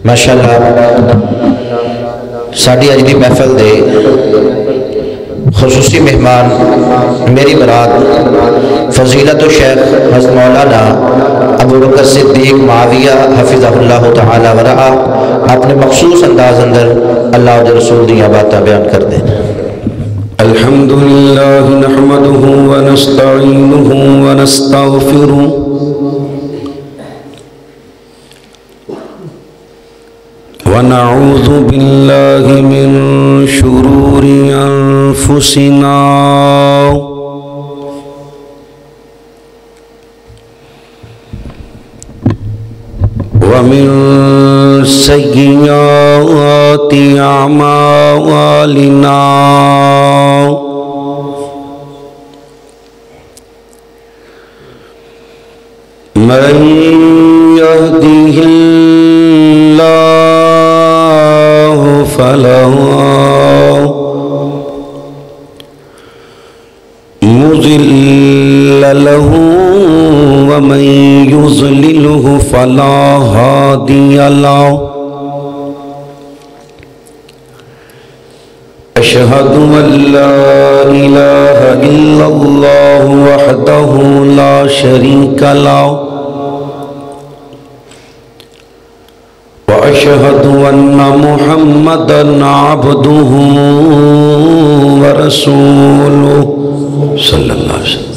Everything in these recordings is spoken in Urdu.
ماشاءاللہ ساڈی اج دی محفل دے خصوصی مہمان میری برات فضیلت و شیخ حضرت مولانا ابو بکر صدیق معاویہ حفظہ اللہ تعالی ورعا اپنے مخصوص انداز اندر اللہ و رسول دیاں باتاں بیان کر دیں۔ الحمدللہ نحمدہ ونستعینہ ونستغفرہ ونعوذ باللہ من شرور انفسنا ومن سیئات اعمالنا من يهده الله فلا مضل له ومن يضلله فلا هادي له أشهد أن لا إله إلا الله وحده لا شريك له وأشهد أن محمدًا عبده ورسوله صلى الله عليه وسلم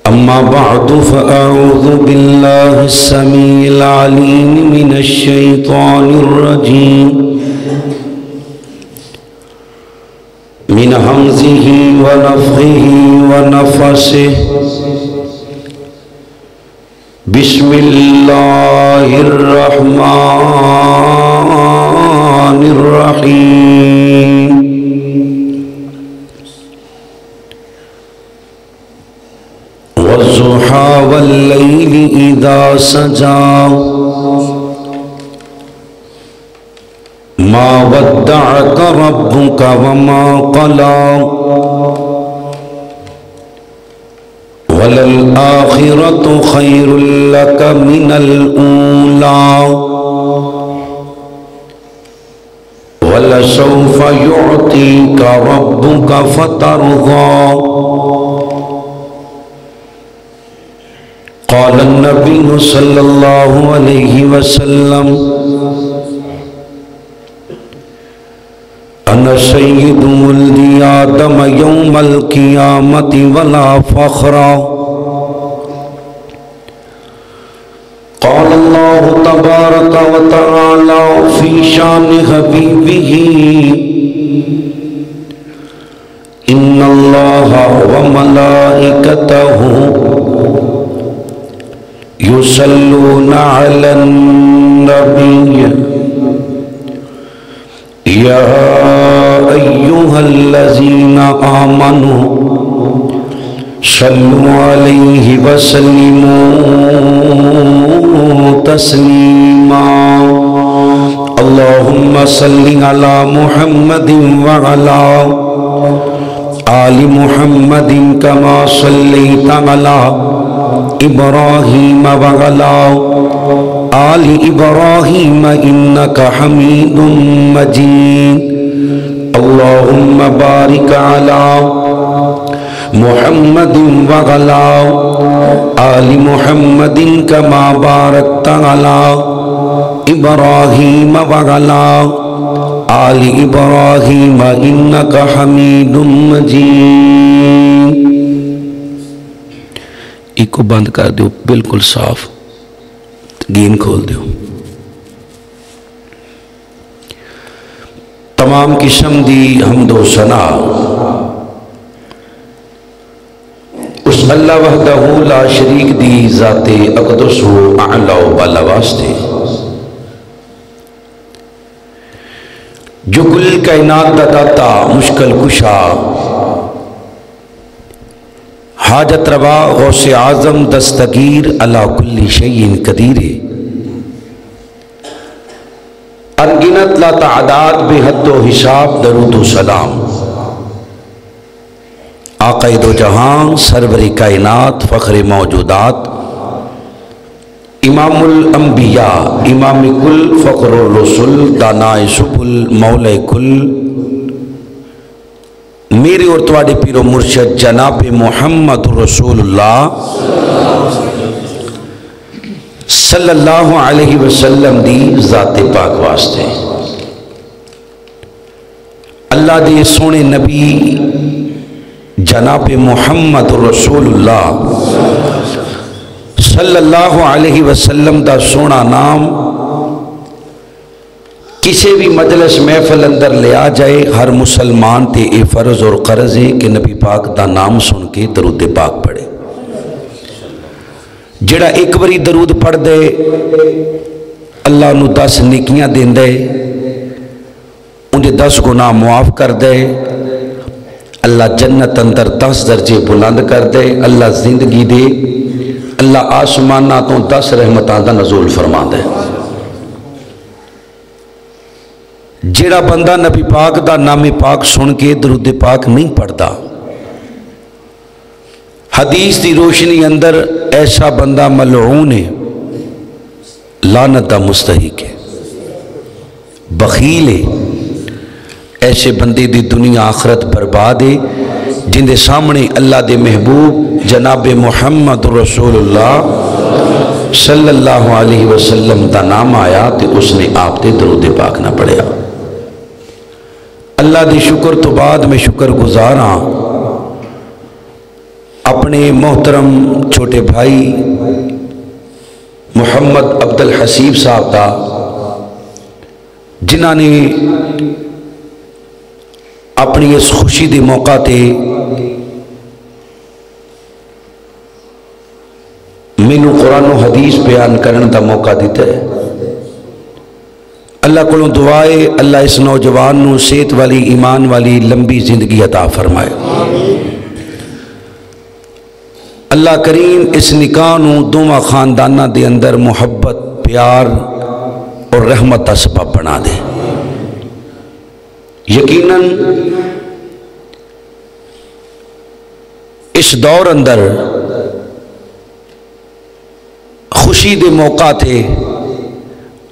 أما بعد فأعوذ بالله السميع العليم من الشيطان الرجيم من همزه ونفخه ونفسه بسم الله الرحمن الرحيم والضحى والليل إذا سجى ما ودعك ربك وما قلى وللآخرة خير لك من الأولى ولسوف يعطيك ربك فترضى قال النبي صلى الله عليه وسلم أنا سيد ولد آدم يوم القيامة ولا فخر قال الله تبارك وتعالى في شان حبيبه إن الله وملائكته يصلون على النبي يا أيها الذين آمنوا صلوا عليه وسلموا تسليما اللهم صل على محمد وعلى آل محمد كما صليت على إبراهيم وعلى آل إبراهيم إنك حميد مجيد اللهم بارك على محمد وعلى آل محمد كما باركت على إبراهيم وعلى آل إبراهيم إنك حميد مجيد ایک کو بند کر دیو بالکل صاف گین کھول دیو تمام قسم دی حمد و ثنا اس اللہ وحدہ لا شریک دی ذات اقدس و اعلی و بالا واسطے جو کل کائنات دا داتا مشکل کشا حاجت روا غوث اعظم دستگیر علی کل شیء قدیر انگنت لا تعداد بے حد و حساب درود و سلام آقا دو جہاں سرور کائنات فخر موجودات امام الانبیاء امام کل فخر الرسل دانائے سبل مولا کل میرے اور تواڈے پیر و مرشد جناب محمد رسول اللہ صلی اللہ علیہ وسلم دی ذات پاک واسطے اللہ دے سونے نبی جناب محمد رسول اللہ صلی اللہ علیہ وسلم دا سونا نام کسی بھی مجلس محفل اندر لیا جائے ہر مسلمان تے اے فرض اور قرض ہے کہ نبی پاک دا نام سن کے درود پاک پڑھے جڑا ایک باری درود پڑھ دے اللہ نو 10 نیکیاں دین دے انہیں 10 گناہ معاف کر دے اللہ جنت اندر 10 درجے بلند کر دے اللہ زندگی دے اللہ آسمانہ تو 10 رحمتاں دا نزول فرما دے جڑا بندہ نبی پاک دا نام پاک سن کے درود پاک نہیں پڑھتا حدیث دی روشنی اندر ایسا بندہ ملعون ہے لعنت دا مستحق ہے بخیل ہے ایسے بندے دی دنیا آخرت برباد ہے جن دے سامنے اللہ دے محبوب جناب محمد رسول اللہ صلی اللہ علیہ وسلم دا نام آیا تے اس نے آپ تے درود پاک نہ پڑھیا اللہ دی شکر تو بعد میں شکر گزاراں اپنے محترم چھوٹے بھائی محمد عبد الحسیب صاحب دا جنہاں نے اپنی اس خوشی دے موقع تے مینوں قرآن و حدیث بیان کرن دا موقع دیتا ہے اللہ کو دعائے اللہ اس نوجوان نو صحت والی ایمان والی لمبی زندگی عطا فرمائے اللہ کریم اس نکاح نو دوواں خاندانہ دے اندر محبت پیار اور رحمت کا سبب بنا دے یقیناً اس دور اندر خوشی دے موقع تے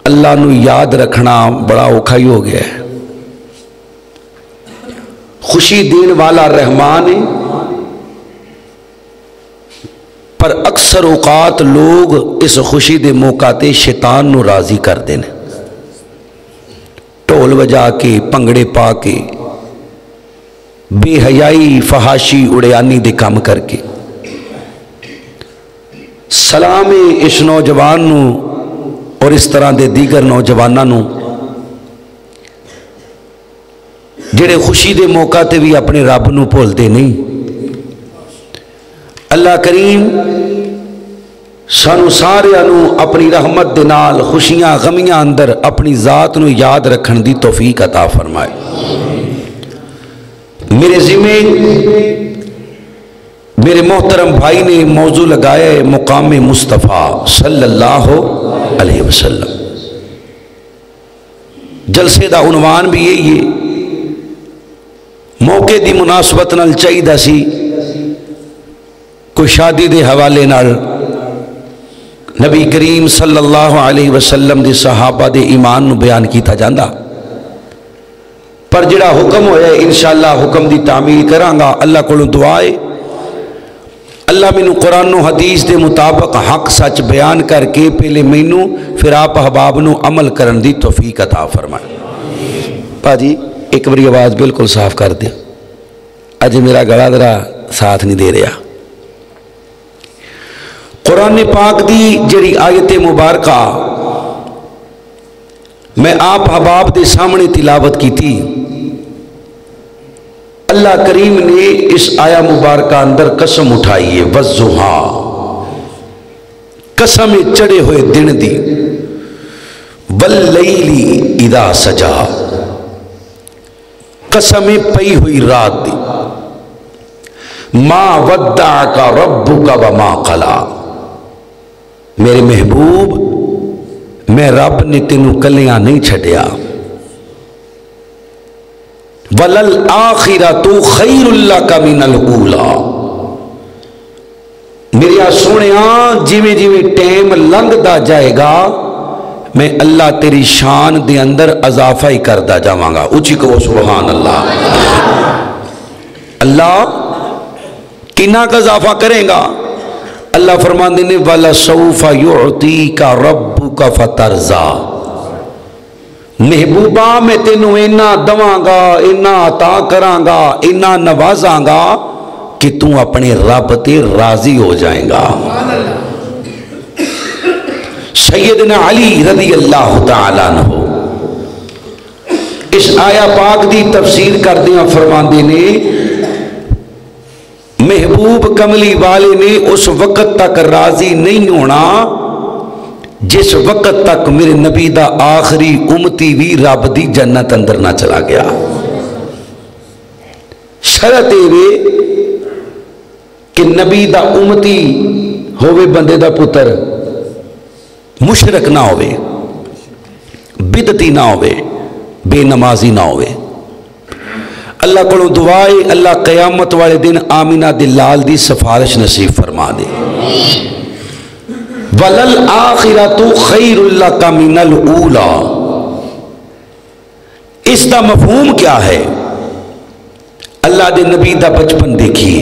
اللہ نو یاد رکھنا بڑا اوکھا ہی ہو گیا ہے خوشی دین والا رحمان ہے پر اکثر اوقات لوگ اس خوشی دے موقع تے شیطان نو راضی کر دیں ٹول بجا کے پنگڑے پا کے بے حیائی فحاشی اڑیانی دے کام کر کے سلام اس نوجوان نو اور اس طرح دے دیگر نوجوانوں نو جڑے خوشی دے موقع تے بھی اپنے رب نو بھول دے نہیں اللہ کریم سانو سارے نو اپنی رحمت دے نال خوشیاں غمیاں اندر اپنی ذات نو یاد رکھن دی توفیق عطا فرمائے میرے ذمہ میرے محترم بھائی نے موضوع لگایا ہے مقام مصطفیٰ صلی اللہ علیہ وسلم جلسے دا عنوان بھی یہی ہے موقع دی مناسبت نال چاہیے سی کوئی شادی دے حوالے نال نبی کریم صلی اللہ علیہ وسلم دے صحابہ دے ایمان نو بیان کیتا جاندا پر جڑا حکم ہویا ہے انشاءاللہ حکم دی تعمیل کرانگا اللہ کو دعائے اللہ مینو قرآن و حدیث دے مطابق حق سچ بیان کر کے پہلے مینو پھر آپ احباب نو عمل کرن دی توفیق عطا فرمائے پاجی ایک بری آواز بالکل صاف کر دے اج میرا گلا ذرا ساتھ نہیں دے رہا قرآن پاک دی جڑی آیت مبارکہ میں آپ احباب دے سامنے تلاوت کی تھی اللہ کریم نے اس آیا مبارکہ اندر قسم اٹھائی ہے والضحیٰ قسم چڑھے ہوئے دن دی واللیلی اذا سجا قسم پئی ہوئی رات دی ما ودعک ربک وما قلا میرے محبوب میں رب نے تینوں کلیاں نہیں چھڑیا وَلَلْآخِرَةُ خَيْرٌ لَكَ مِنَ الْأُولَى میرے سونیاں جی جویں جویں ٹائم لنگدا جائے گا میں اللہ تیری شان دے اندر اضافہ ہی کردا جاواں گا. اونچی کہو سبحان اللہ. اللہ کنا کا اضافہ کرے گا؟ اللہ فرماندے نے وَلَسَوْفَ يُعْطِيكَ رَبُّكَ فَتَرْضَىٰ. محبوبہ میں تینوں اینا دواں گا، اینا عطا کراں گا، اینا نوازاں گا کہ تو اپنے رب تے راضی ہو جائیں گا. سیدنا علی رضی اللہ تعالیٰ عنہ اس آیا پاک دی تفسیر کر دیا فرماندے نے محبوب کملی والے نے اس وقت تک راضی نہیں ہونا جس وقت تک میرے نبی دا آخری امتی بھی رب دی جنت اندر نہ چلا گیا. شرط یہ کہ نبی دا امتی ہوئے بندے دا پتر مشرک نہ ہوئے، بدعتی نہ ہوئے، بے نمازی نہ ہوئے. اللہ کو دعائے اللہ قیامت والے دن آمینہ دلال دی سفارش نصیب فرما دے. وَلَلْآخِرَةُ خَيْرٌ لَكَ مِنَ الْأُولَى. اس کا مفہوم کیا ہے؟ اللہ دے نبی دا بچپن دیکھیے،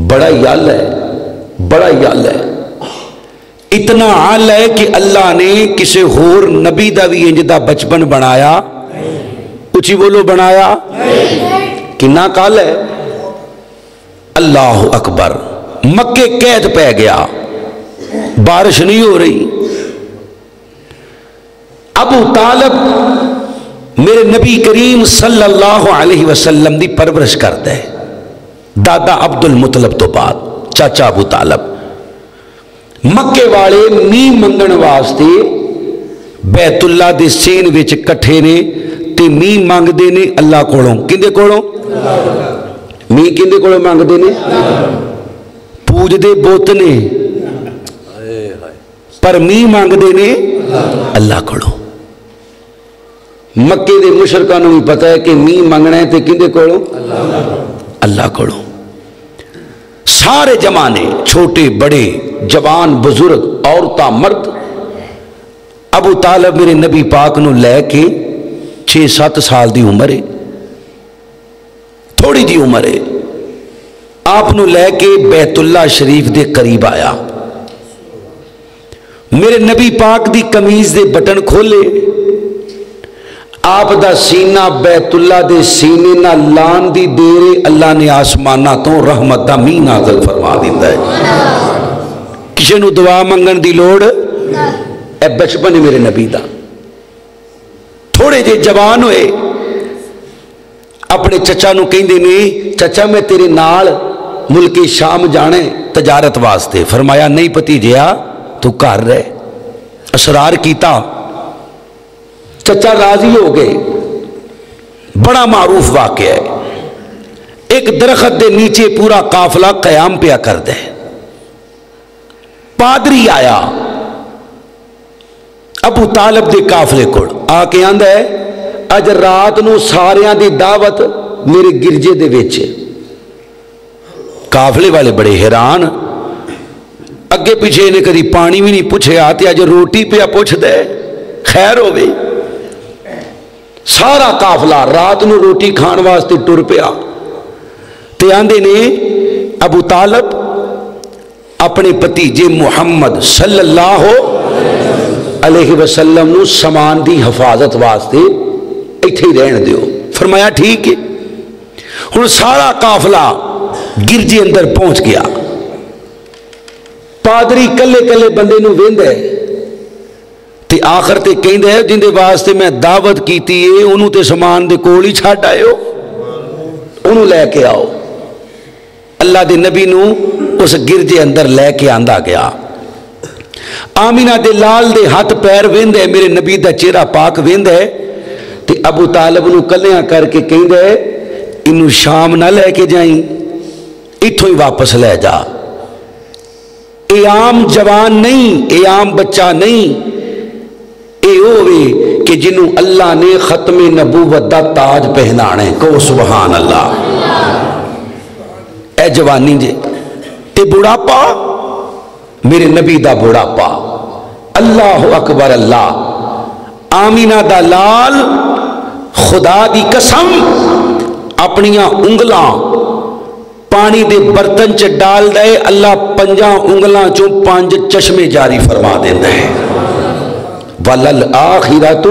بڑا یال ہے، بڑا یال ہے. اتنا عال ہے کہ اللہ نے کسی ہور نبی دا بھی انج دا بچپن بنایا. اچھی بولو بنایا کنا کال ہے. اللہ اکبر. مکے قید پہ گیا، بارش نہیں ہو رہی. ابو طالب میرے نبی کریم صلی اللہ علیہ وسلم دی پرورش کرتا ہے. دادا عبد المطلب تو بعد چاچا ابو طالب. مکے والے می منگن واسطے بیت اللہ دے سین وچ کٹھے نے تے می مانگ دے نے اللہ کولوں. کندے کولوں؟ می کندے کولوں مانگ دے نے؟ پوج دے بوت نے پر می مانگ دے نے اللہ کولوں. مکے دے مشرکاں نوں بھی پتہ ہے کہ می مانگنا ہے تے کندے کولوں؟ اللہ کولوں. سارے جمانے چھوٹے بڑے جوان بزرگ عورتاں مرد ابو طالب میرے نبی پاک نو لے کے 6-7 سال دی عمر ہے، تھوڑی جی عمر ہے. آپ نو لے کے بیت اللہ شریف دے قریب آیا. میرے نبی پاک دی قمیض دے بٹن کھولے. آپ دا سینہ بیت اللہ دے سینے نہ لان دی دیرے اللہ نے آسمانہ تو رحمت دا می نازل فرما دیتا ہے. کسی نو دعا منگن دی لوڑ اے بچپن میرے نبی دا. تھوڑے جے جوان ہوئے اپنے چچا نو کہیں دے نہیں چچا میں تیرے نال ملک شام جانے تجارت واسطے. فرمایا نہیں پتیجیا تو کر رہے. اسرار کیتا. چچا راضی ہو گئے. بڑا معروف واقعہ ہے. ایک درخت دے نیچے پورا قافلہ قیام پیا کر دے. پادری آیا ابو طالب دے قافلے کو آ کے آندا ہے اج رات نو ساریاں دی دعوت میرے گرجے دے وچ. قافلے والے بڑے حیران. اگے پیچھے نے کدی پانی بھی نہیں پوچھے آتے اج روٹی پیا پوچھ دے خیر ہوے. سارا قافلہ رات نو روٹی کھان واسطے ٹر پیا. تے آندے نے ابو طالب اپنے بھتیجے محمد صلی اللہ علیہ وسلم نو سامان دی حفاظت واسطے ایتھے ہی رہن دیو. فرمایا ٹھیک ہے. ہن سارا قافلہ گرجے اندر پہنچ گیا. پادری کلے کلے بندے نو ویندا ہے تے آخر تے کہندا ہے جندے واسطے میں دعوت کیتی ہے انہوں تے سامان دے کول ہی چھڈ آئیو، انہوں لے کے آؤ. اللہ دے نبی نو اس گرجے اندر لے کے آندا گیا. آمینہ دے لال دے ہاتھ پیر ویندا ہے میرے نبی دا چہرہ پاک ویندا ہے تے ابو طالب نو کلیاں کر کے کہندا ہے انہوں شام نہ لے کے جائیں، ایتھوں ہی واپس لے جا. اے عام جوان نہیں، اے عام بچہ نہیں، اے ہوئے کہ جنہوں اللہ نے ختم نبوت دا تاج پہنانے. کہو سبحان اللہ. اے جوانی جے تے بڑھاپا میرے نبی دا بڑھاپا، اللہ اکبر اللہ، آمینہ دا لال خدا دی قسم اپنیاں انگلاں پانی دے برتن چ ڈال دے، اللہ پنجاں انگلاں چوں 5 چشمے جاری فرما دیندا ہے۔ وَلَلْآخِرَةُ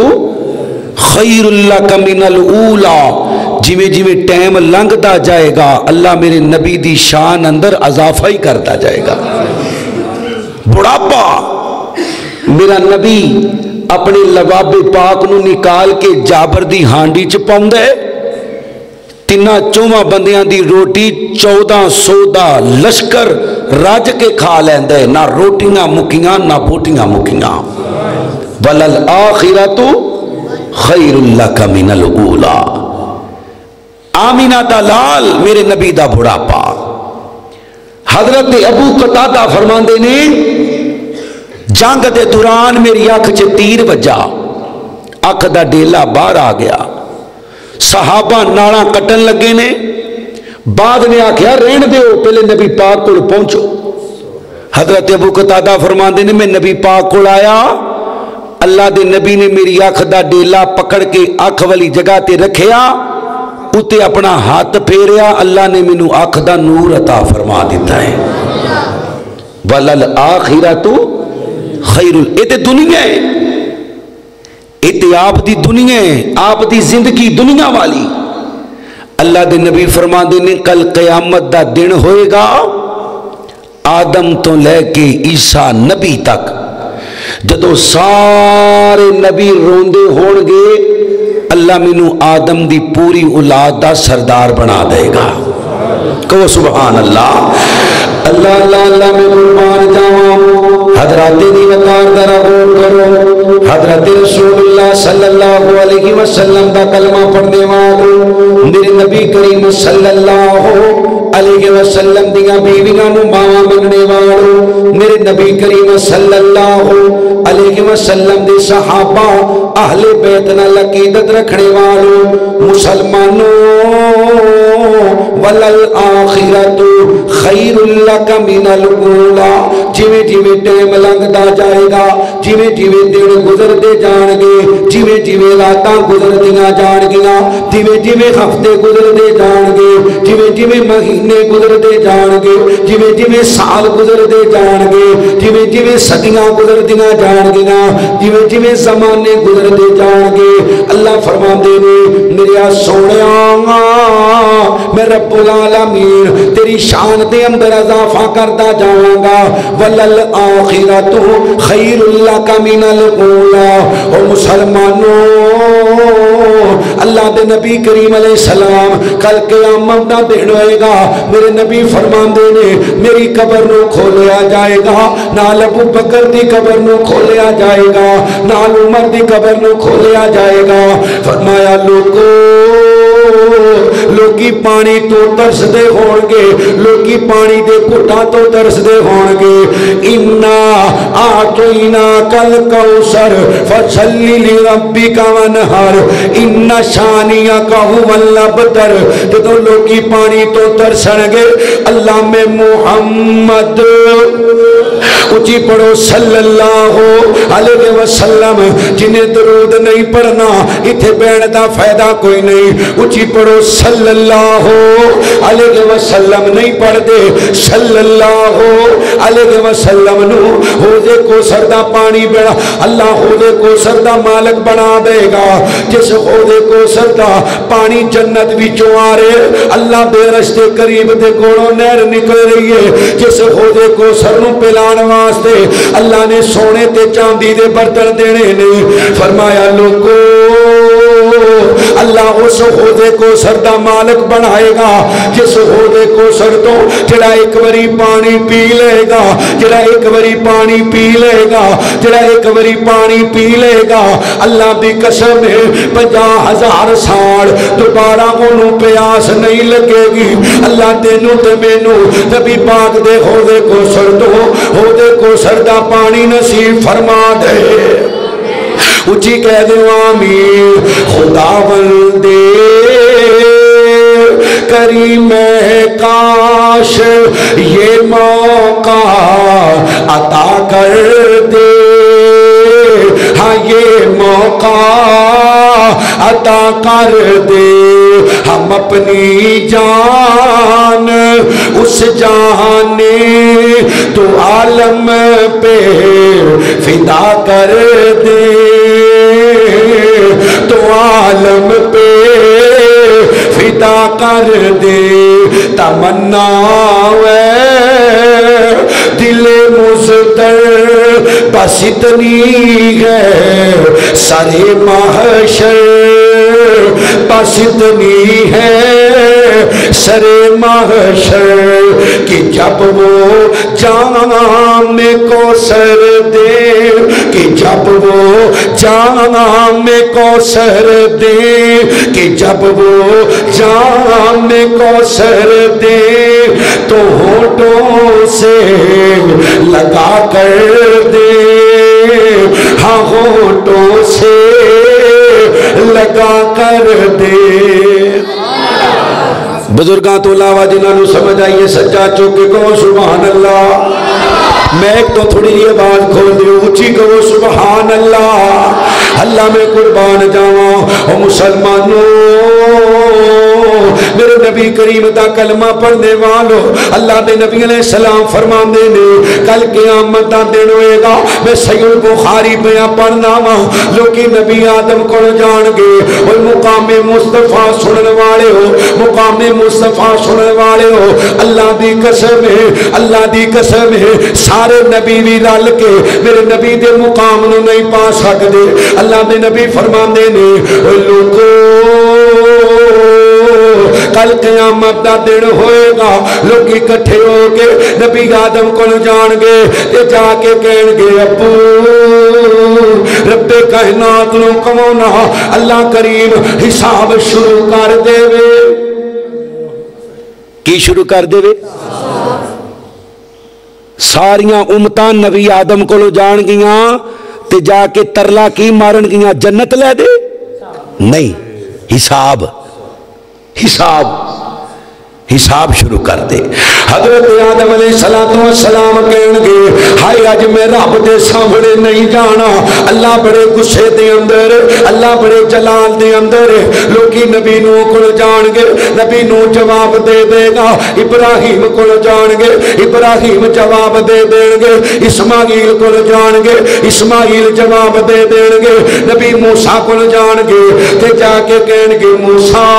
خَيْرٌ لَكَ مِنَ الْأُولَى، جویں جویں ٹائم لنگتا جائے گا اللہ میرے نبی دی شان اندر اضافہ ہی کرتا جائے گا۔ بڑھاپا، میرا نبی اپنے لباب پاک نو نکال کے جابر دی ہانڈی چ پاوندا ہے، 3-4 بندیاں دی روٹی 1400 دا لشکر رج کے کھا لیندا ہے، نہ روٹیاں مکیاں نہ بوٹیاں مکیاں۔ وَلَلْآخِرَةُ خَيْرٌ لَكَ مِنَ الْأُولَى، آمینہ دا لال میرے نبی دا بڑھاپا۔ حضرت ابو قتادہ فرماندے نے جنگ دے دوران میری اکھ چ تیر وجا، اکھ دا ڈیلا باہر آ گیا، صحابہ ناڑا کٹن لگے نے، بعد نے آکھیا رہن دیو پہلے نبی پاک کو پہنچو۔ حضرت ابو قتادہ فرماندے نے میں نبی پاک کو آیا، اللہ دے نبی نے میری اکھ دا ڈیلا پکڑ کے اکھ والی جگہ تے رکھیا، اتے اپنا ہاتھ پھیریا، اللہ نے مینو اکھ دا نور عطا فرما دیتا ہے۔ وَلَلْآخِرَةُ خیر، یہ تے دنیا ہے، یہ تے آپ دی دنیا ہے، آپ دی زندگی دنیا والی۔ اللہ دے نبی فرماندے نے کل قیامت دا دن ہوئے گا، آدم تو لے کے عیسیٰ نبی تک جدو سارے نبی روندے ہون گے، اللہ مینو آدم دی پوری اولاد دا سردار بنا دے گا۔ کہو سبحان اللہ۔ اللہ اللہ اللہ میں قربان جاؤں، حضرات دی وقار ذرا غور کرو، حضرت رسول اللہ صلی اللہ علیہ وسلم دا کلمہ پڑھنے والوں، میرے نبی کریم صلی اللہ علیہ وسلم دیاں بیویاں نو ماواں مننے والوں، میرے نبی کریم صلی اللہ علیہ وسلم دے صحابہ اہل بیت نال عقیدت رکھنے والوں، مسلمانوں وَلَلْآخِرَةُ خَيْرٌ لَكَ مِنَ الْأُولَى، جویں جویں ٹائم لنگدا جائے گا، جویں جویں دن گزرتے جان گے، جویں جویں راتاں گزردیاں جان گیاں، جویں جویں ہفتے گزرتے جان گے، جویں جویں مہینے گزرتے جان گے، جویں جویں سال گزرتے جان گے، جویں جویں صدیاں گزردیاں جان گیاں، جویں جویں زمانے گزرتے جان گے، اللہ فرماندے نے میرے سونیا میں رب العالمین تیری شان دے اندر اضافہ کرتا جاؤں گا۔ وَلَلْآخِرَةُ خَيْرٌ لَكَ مِنَ الْأُولَى، اور مسلمانوں اللہ دے نبی کریم علیہ السلام کل قیامت دا دن ہوئے گا، میرے نبی فرماندے نے میری قبر نو کھولیا جائے گا، نال ابو بکر دی قبر نو کھولیا جائے گا، نال عمر دی قبر نو کھولیا جائے گا۔ فرمایا لوگی پانی تو ترس دے ہون گے، لوگی پانی دے گھٹا تو ترس دے ہون گے۔ اِنَّا أَعْطَيْنَاكَ الْكَوْثَرَ فَصَلِّ لِرَبِّكَ وَانْحَرْ إِنَّ شَانِئَكَ هُوَ الْأَبْتَرُ، جدو لوگی پانی تو ترسن گے، اللہ میں محمد اچھی پڑھو صلی اللہ علیہ وسلم، جنہیں درود نہیں پڑھنا اتھے بیٹھ دا فائدہ کوئی نہیں، اچھی پڑھو صلی اللہ علیہ وسلم، نہیں پڑھ دے صلی اللہ علیہ وسلم نو حوضے کو سردہ پانی بڑا اللہ حوضے کو سردہ مالک بنا دے گا، جس حوضے کو سردہ پانی جنت وچوں آ رہے، اللہ دے رشتے قریب دے کوڑوں نہر نکل رہی ہے، جس حوضے کو سرنوں پلان واسطے اللہ نے سونے تے چاندی دے برتن دینے نے، فرمایا لوگو اللہ اس حوضے کو سردہ مالک بنائے گا، جس حوضے کو سردوں جڑا ایک وری پانی پی لے گا، جڑا ایک وری پانی پی لے گا، جڑا ایک وری پانی پی لے گا، اللہ دی قسم ہے 50,000 سال دوبارہ انہوں پیاس نہیں لگے گی۔ اللہ تینوں تے مینوں نبی پاک دے حوضے کو سردوں حوضے کو سردہ پانی نصیب فرما دے، اچھی کہہ دے آمین۔ خداوندے کریم کاش یہ موقع عطا کر دے، ہاں یہ موقع عطا کر دے، ہم اپنی جان اس جانے تو عالم پہ فدا کر دے، تو عالم پہ فدا کر دے، تمنا دل مزدر بس اتنی ہے، سر محشر بس اتنی ہے، سر محشر کہ جب وہ جام کوثر دے، کہ جب وہ جام کوثر دے، کہ جب وہ جام کوثر دے، تو ہونٹوں سے لگا کر دے، ہاں ہونٹوں سے لگا کر دے۔ بزرگاں تو علاوہ جنہاں نو سمجھ آئیے سچا چوکے کہو سبحان اللہ۔ میں ایک تو تھوڑی یہ بات کھول دے، اونچی کہو سبحان اللہ۔ اللہ میں قربان جاواں او مسلمانوں، میرے نبی کریم دا کلمہ پڑھنے والو، اللہ دے نبی علیہ السلام فرماندے نے کل قیامت دا دن ہوئے گا، میں صحیح البخاری بیاں پڑھنا وا، لوکی نبی آدم کو جان گے، اور مقام مصطفیٰ سنن والے ہو، مقام مصطفیٰ سنن والے ہو، اللہ دی قسم ہے، اللہ دی قسم ہے، سارے نبی بھی رل کے میرے نبی دے مقام نو نہیں پا سکدے۔ اللہ دے نبی فرماندے نے او لوگو کل قیامت دا دن ہوئے گا، لوگ اکٹھے ہو کے نبی آدم کو جان گے، تے جا کے کہن گے ابو رب کائنات نو کمونا، اللہ کریم حساب شروع کر دے وے۔ کی شروع کر دے وے؟ ساریاں امتاں نبی آدم کو جان گیاں، تے جا کے ترلا کی مارن گیاں جنت لے دے؟ نہیں، حساب حساب حساب شروع کر دے۔ حضرت آدم علیہ السلام کہن گے ہائے اج میں رب دے سامنے نہیں جانا، اللہ بڑے غصے دے اندر، اللہ بڑے جلال دے اندر، لوکی نبی نو کو جان گے، نبی نو جواب دے دے گا، ابراہیم کو جان گے، ابراہیم جواب دے دیں گے، اسماعیل کو جان گے، اسماعیل جواب دے دیں گے، نبی موسیٰ کو جان گے، تے جا کے کہن گے موسیٰ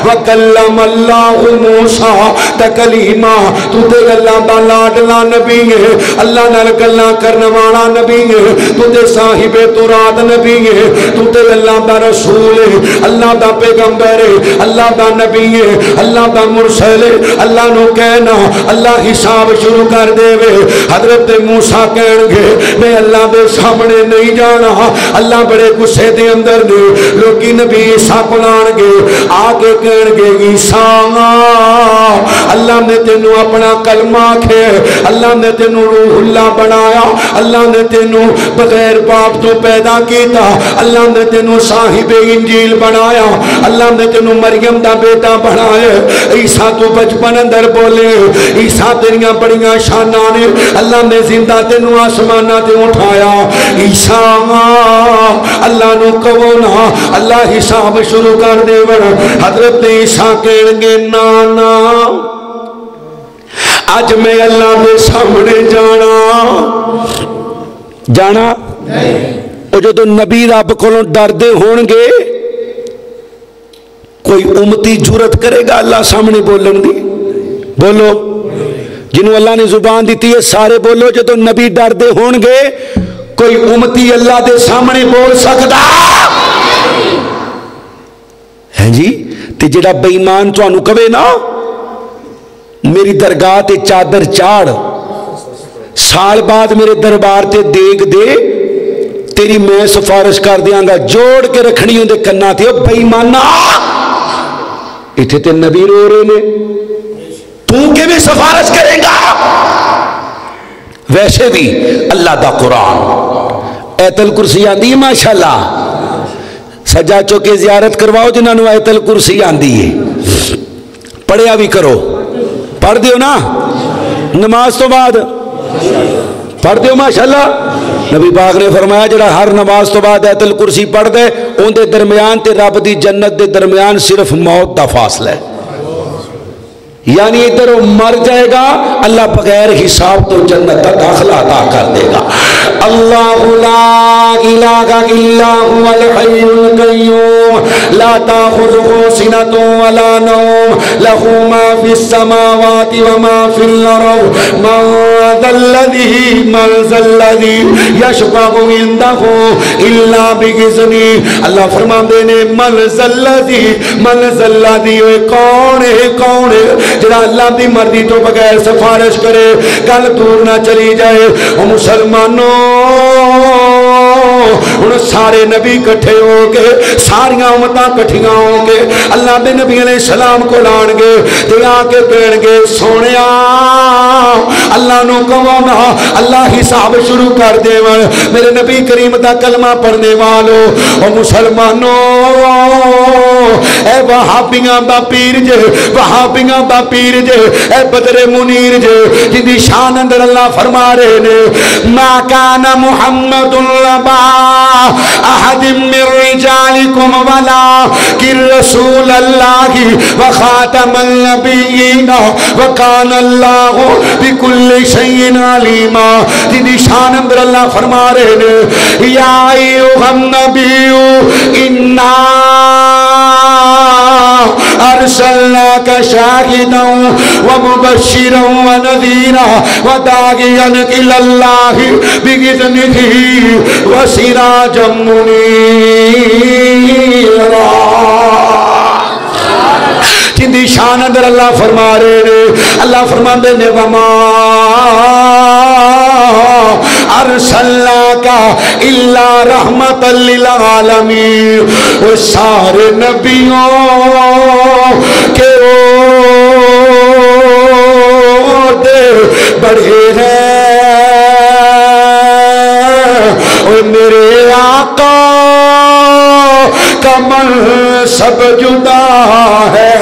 وَكَلَّمَ اللَّهُ مُوسَىٰ تَكْلِيمًا، تو تے اللہ دا لاڈلا نبی ہے، اللہ نال گلاں کرن والا نبی ہے، تو تے صاحب تورات نبی ہے، تو تے اللہ دا رسول ہے، اللہ دا پیغمبر ہے، اللہ دا نبی ہے، اللہ دا مرسل ہے، اللہ نو کہنا اللہ حساب شروع کر دے وے۔ حضرت موسیٰ کہن گے میں اللہ دے سامنے نہیں جانا، اللہ بڑے غصے دے اندر نے، لوکی نبی عیسیٰ کو لان گے، آگے کہن گے عیسیٰ اللہ نے تینوں اپنا کلمہ کھے، اللہ نے تینوں روح اللہ بنایا، اللہ نے تینوں بغیر باپ تو پیدا کیتا، اللہ نے تینوں صاحب انجیل بنایا، اللہ نے تینوں مریم دا بیٹا بنایا۔ عیسیٰ تو بچپن اندر بولے، عیسیٰ تیریاں بڑیاں شاناں نے، اللہ نے زندہ تینوں آسمانہ تے اٹھایا۔ عیسیٰ اللہ نو کہو نا، اللہ حساب شروع کر دے ور۔ حضرت عیسیٰ کہن گے نانا آج میں اللہ دے سامنے جانا او جدو نبی رب کو ڈر دے ہون گے، کوئی امتی جرت کرے گا اللہ سامنے بولن دی؟ بولو جنہوں اللہ نے زبان دیتی ہے سارے بولو، جدو نبی ڈر دے ہون گے کوئی امتی اللہ دے سامنے بول سکتا ہے جی؟ تے جڑا بے ایمان تانوں کہے نا میری درگاہ تے چادر چاڑ، سال بعد میرے دربار تے دیگ دے، تیری میں سفارش کر دیاں گا، جوڑ کے رکھنی ہوں دے کنا تے، بے ایمانا اتھے تے نبی رو رہے نے، تو کے بھی سفارش کریں گا؟ ویسے بھی اللہ دا قرآن ایت الکرسی آندی ہے ماشاءاللہ، سجا چوکے زیارت کرواؤ جنہاں نو آیت الکرسی آندی ہے، پڑھیا بھی کرو، پڑھ دیو نا، نماز تو بعد پڑھ دیو ماشاءاللہ. نبی پاک نے فرمایا جڑا ہر نماز تو بعد آیت الکرسی پڑھ دے ان دے درمیان تے رب دی جنت دے درمیان صرف موت دا فاصلہ ہے. یعنی ادھر وہ مر جائے گا اللہ بغیر حساب تو جنت کا داخلہ عطا کر دے گا. اللہ لا الہ الا هو الحی القیوم لا تاخذہ سنۃ ولا نوم له ما فی السماوات وما فی الارض من ذا الذی یشفع عنده الا باذنہ. اللہ فرماتے ہیں من ذا الذی کون ہے جڑا اللہ دی مرضی تو بغیر سفارش کرے. گل دور نہ چلی جائے او مسلمانوں ان سارے نبی کٹھے ہو کے ساریاں امتاں کٹھیاں ہو کے اللہ دے نبی علیہ السلام کو لان گے تے آ کے کہن گے سونیا اللہ نو کہو نا اللہ حساب شروع کر دے. میرے نبی کریم دا کلمہ پڑھنے والو او مسلمانوں اے وہابیاں دا پیر جے وہابیاں دا پیر جے اے بدر منیر جے جن دی شان اندر اللہ فرما رہے نے ما کان محمد لبا احد من رجالکم ولا کہ رسول اللہ وخاتم النبیین وکان اللہ بکل شیء علیما. جن دی شان اندر اللہ فرما رہے نے یا ایھا النبی انا ارسلناک شاہدا ومبشرا ونذیرا وداعیا الی اللہ باذنہ وسراجا منیرا. جن دی شان اندر اللہ فرما رہے نے اللہ فرماندے نے وما ارسلناک الا رحمتا للعالمین. وہ سارے نبیوں کے بڑے ہیں اور میرے آقا کا منصب جدا ہے.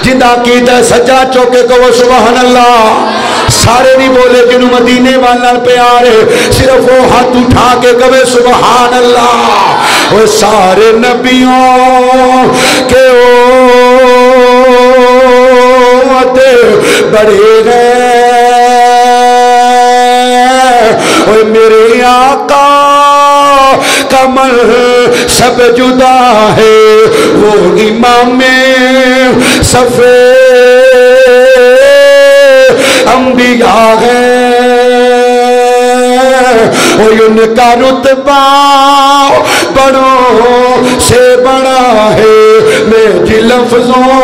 جدا قیدہ سجا چوکے کو سبحان اللہ. سارے نہیں بولے جنہوں مدینے والا پیارے صرف وہ ہاتھ اٹھا کے کہے سبحان اللہ. وہ سارے نبیوں کے بڑے ہیں اور میرے آقا کا منصب جدا ہے. وہ امام صفِ انبیاء ہے اور ان کا رتبہ بڑوں سے بڑا ہے. میں جی لفظوں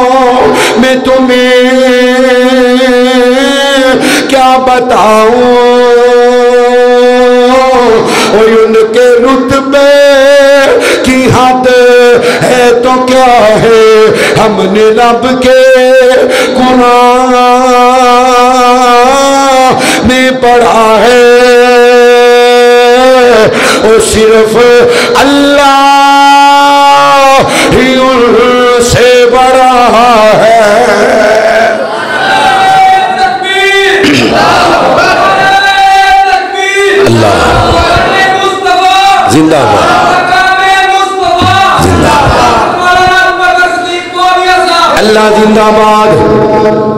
میں تمہیں کیا بتاؤں اور ان کے رتبے کی حد ہے تو کیا ہے. ہم نے رب کے قرآن میں پڑھا ہے اور صرف اللہ ہی ان سے بڑا ہے. اللہ زندہ باد اللہ زندہ باد.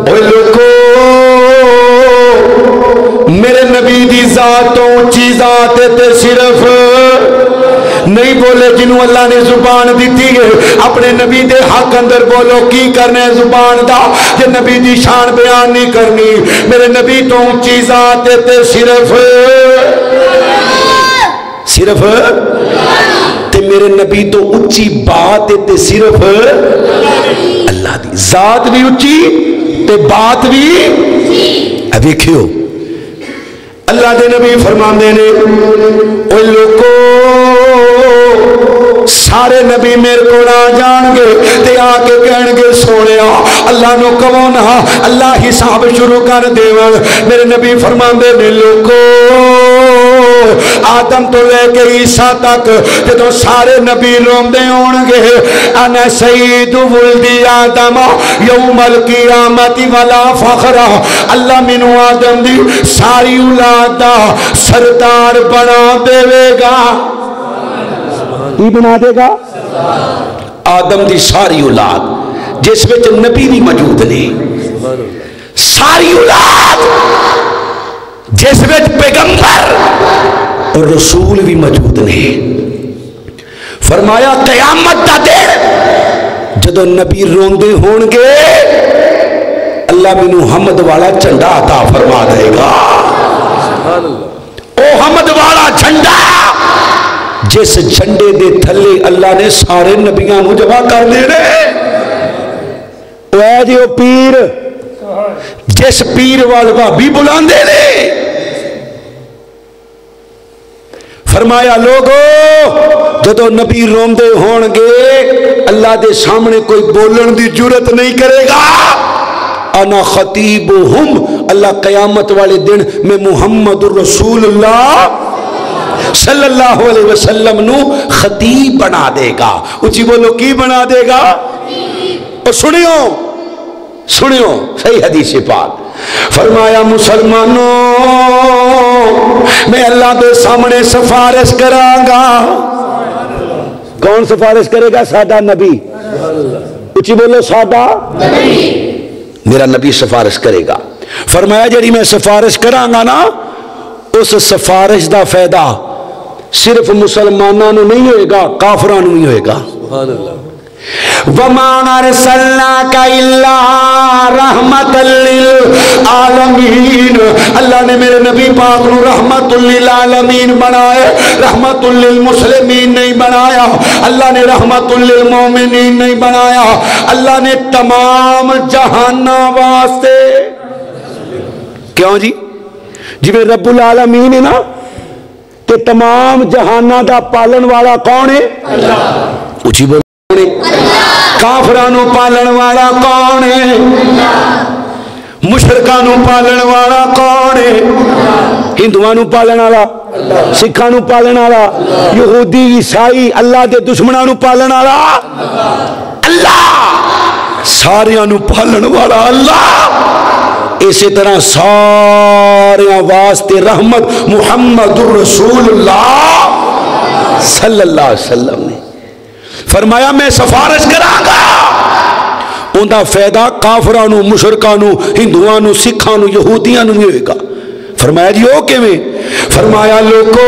اے لوگو میرے نبی دی ذات تو اونچی ذات تے صرف نہیں بولے جنہوں اللہ نے زبان دیتی ہے اپنے نبی دے حق اندر بولو کی کرنے زبان دا کہ نبی دی شان بیان نہیں کرنی. میرے نبی تو اونچی ذات تے صرف تے میرے نبی تو اونچی بات تے صرف اللہ دی ذات بھی اونچی تے بات بھی دیکھو اللہ دے نبی فرماندے نے اے لوگو سارے نبی میرے کو آ جان گے تے آ کے کہن گے سونیا اللہ نو کہو نا اللہ حساب شروع کر دے. میرے نبی فرماندے نے لوگو آ آدم تو لے کے عیسیٰ تک جدو سارے نبی روندے ہونگے انا سید ولدی آدم یوم القیامت ولا فخر اللہ منو آدم دی ساری اولاد دا سردار بنا دے گا. کی بنا دے گا؟ آدم دی ساری اولاد جس وچ نبی بھی موجود نہیں, ساری اولاد جس وچ پیغمبر اور رسول بھی موجود نہیں. فرمایا قیامت دا دن جدو نبی روندے ہونگے اللہ مینوں حمد والا جھنڈا عطا فرما دے گا. او حمد والا جھنڈا جس جھنڈے دے تھلے اللہ نے سارے نبیاں نو جمع کر دینے. اے جی او پیر جس پیر والوا بھی بلاندے نے. فرمایا لوگو جدو نبی روندے ہونگے اللہ دے سامنے کوئی بولن دی جرت نہیں کرے گا. انا خطیبہم اللہ قیامت والے دن میں محمد الرسول اللہ صلی اللہ علیہ وسلم نو خطیب بنا دے گا. اچھی بولو کی بنا دے گا؟ اور سنیو صحیح حدیث پاک فرمایا مسلمانوں میں اللہ دے سامنے سفارش کراں گا. کون سفارش کرے گا؟ سادہ نبی. اچھی بولو سادہ نبی. میرا نبی سفارش کرے گا. فرمایا جڑی میں سفارش کراں گا نا اس سفارش دا فائدہ صرف مسلمانوں نو نہیں ہوئے گا, کافروں نو نہیں ہوئے گا. وَمَا أَرْسَلْنَاكَ إِلَّا رَحْمَةً لِلْعَالَمِينَ اللہ نے میرے نبی پاک نو رحمت للعالمین بنائے, رحمت للمسلمین نہیں بنایا. اللہ نے رحمت للمومنین نہیں بنایا. اللہ نے تمام جہانہ واسطے. کیوں جی؟ جی میں رب العالمین ہے نا کہ تمام جہانہ دا پالن والا کون ہے؟ اللہ. اچھی بول کافرانو پالن والا کون ہے؟ مشرکانو پالن والا کون ہے؟ ہندوانو پالن والا, سکھانو پالن والا, یہودی عیسائی اللہ دے دشمنانو پالن والا اللہ, ساریانو پالن والا اللہ. اسی طرح سارے واسطے رحمت محمد الرسول اللہ صلی اللہ علیہ وسلم نے فرمایا میں سفارش کراں گا. ان دا فائدہ کافرانو, مشرکانو, ہندوانو, سکھانو, یہودیانو نہیں ہوئے گا. فرمایا جی ہو کے میں؟ فرمایا لوگو